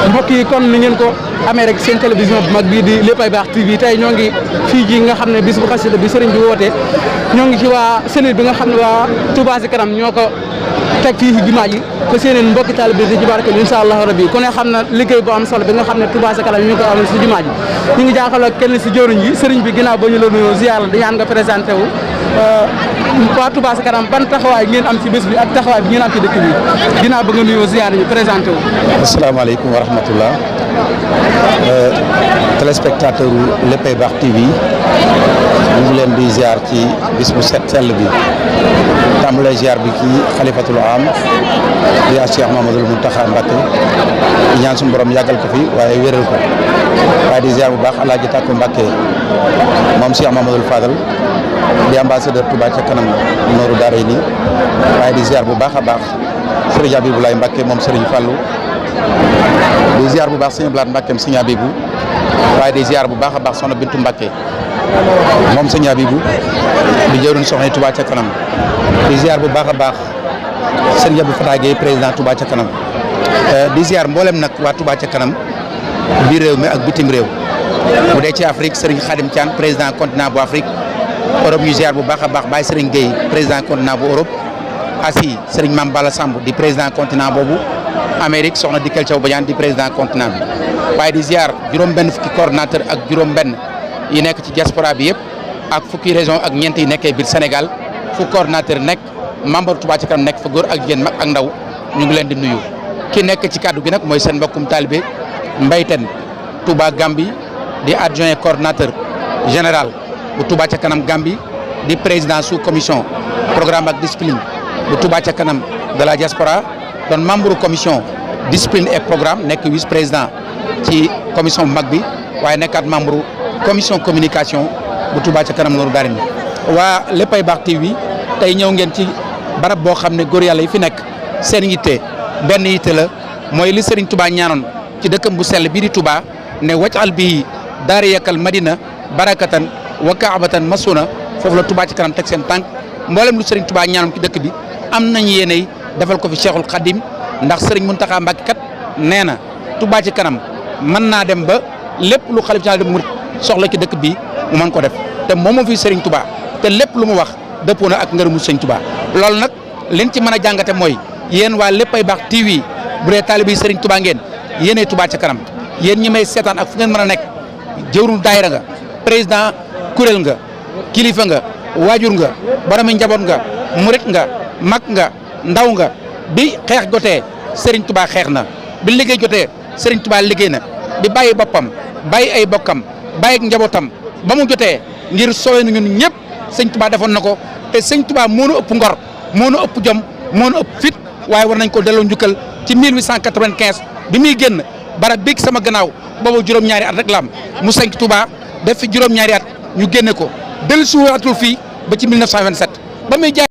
mbokk yi kon ni ngeen ko amee rek seen télévision bu mag bii di Léppay Baax TV tey ñoo ngi fii ji nga xam ne bis bu xasida bi sëriñ bi woote ñoo ngi ci waa cellule bi nga xam ne waa Touba Ca Kanam ñoo ko teg fii ci jumaa ji fa seeneen mbokki taalibe bi di ci barke insha Allah rabbi ku ne xam na liggéey bu am solo bi nga xam ne Touba Ca Kanam ñu ngi ko amal si jumaa ji ñu ngi jaaxaloo kenn si jëwriñ yi sëriñ bi ginnaaw ba ñu la nuyoo ziar la di ñaan nga présenté wu waa Touba Ca Kanam ban taxawaay ngeen am ci bés bi ak taxawaay bi ngeen am ci dëkk bi ginnaaw ba nga nuyoo ziar ñu présenté wu. asalaamaaleykum wa rahmatullah téléspectateur u Léppay Baax TV ñu ngi leen di ziar ci bis bu set sell bi tàmbalee ziar bi ci xalifatul am di Cheikh Mamadou Mountakha Mbacké di ñaan suñu borom yàggal ko fi waaye wéral ko waaye di ziar bu baax Alaaji Tàkku Mbacké moom Cheikh Mamadou Fadal di ambassadeur Touba Ca Kanam nooru daara yi nii waaye di ziar bu baax a baax Serigne Abibulaay Mbacké moom Serigne Fallou di ziar bu baax Serigne Blaat Mbacké Serigne Abibou waaye di ziar bu baax a baax Soxna Bintu Mbacké moom Serigne Abibou di jëwriñ soxna Touba Ca Kanam di ziar bu baax a baax Serigne Abdou Fatah Gueye président Touba Ca Kanam di ziar mboolem nag waa Touba Ca Kanam biir réew mi ak bitim réew bu dee ci Afrique Serigne Khadim Thian président continent bu Afrique Europe ñu ziar bu baax a baax Baye Serigne Gueye président continent bu Europe Asie Serigne Mame Balla Samb di président continent boobu Amérique soxna Dikel Thiaw Badiane di président continent bi waaye di ziar juróom-benn fukki coordonnateur ak juróom-benn yi nekk ci diaspora bi yëpp ak fukki région ak ñeent yi nekkee biir Sénégal fu coordonnateur nekk membre Touba Ca Kanam nekk fa góor ak jigéen mag ak ndaw ñu ngi leen di nuyu ki nekk ci kaddu gi nag mooy seen mbokkum talibé Mbayten Touba Gambie di adjoint coordonnateur général bu Touba Ca Kanam Gambie di président sous commission programme ak discipline bu Touba Ca Kanam de la diaspora doon membre commission discipline et programme nekk vice président ci commission bu mag bi waaye nekkaat membre commission communication bu Touba ca kanam Nourou Darayni waa Léppay Baax TV tey ñëw ngeen ci barab boo xam ne góor yàlla yi fi nekk seen yitte benn yitte la mooy li Serigne Touba ñaanoon ci dëkkam bu sell bii di Touba ne wajal bii daariyakal madina barakatan wa kaabatan masuna foofu la Touba ci kanam teg seen tànk mboolem lu Serigne Touba ñaanoon ci dëkk bi am nañ yéenay defal ko fi Cheikhul Khadim ndax Serigne Mountakha Mbacké kat nee na Touba ci kanam mën naa dem ba lépp lu xalif général des mourides soxla ci dëkk bi mu mën ko def te moom fi Serigne Touba te lépp lu mu wax dëppoo na ak ngërëmu Serigne Touba loolu nag liñ ci mën a jàngate mooy yéen waa Léppay Baax TV bu dee taalibe Serigne Touba ngeen yéenay Touba ca kanam yéen ñi may seetaan ak fu ngeen mën a nekk jëwru daayira nga président kuréel nga kilifa nga waajur nga boromi njaboot nga murit nga mag nga ndaw nga bi xeex jotee Serigne Touba xeex na bi liggéey jotee Serigne Touba liggéey na di bàyyi boppam bàyyi ay bokkam bàyyi ak njabootam ba mu jotee ngir sowe nu ñun ñëpp Serigne Touba defoon na ko te Serigne Touba moo nu ëpp ngor moo nu ëpp jom moo nu ëpp fit waaye war nañ ko delloo njukkal ci 1895 bi muy génn barab bi sama gannaaw boobu juróom-ñaari at rek la am mu sanc Touba def fi juróom-ñaari at ñu génne ko dellu suwaatul fii ba ci 1927 ba muy jaay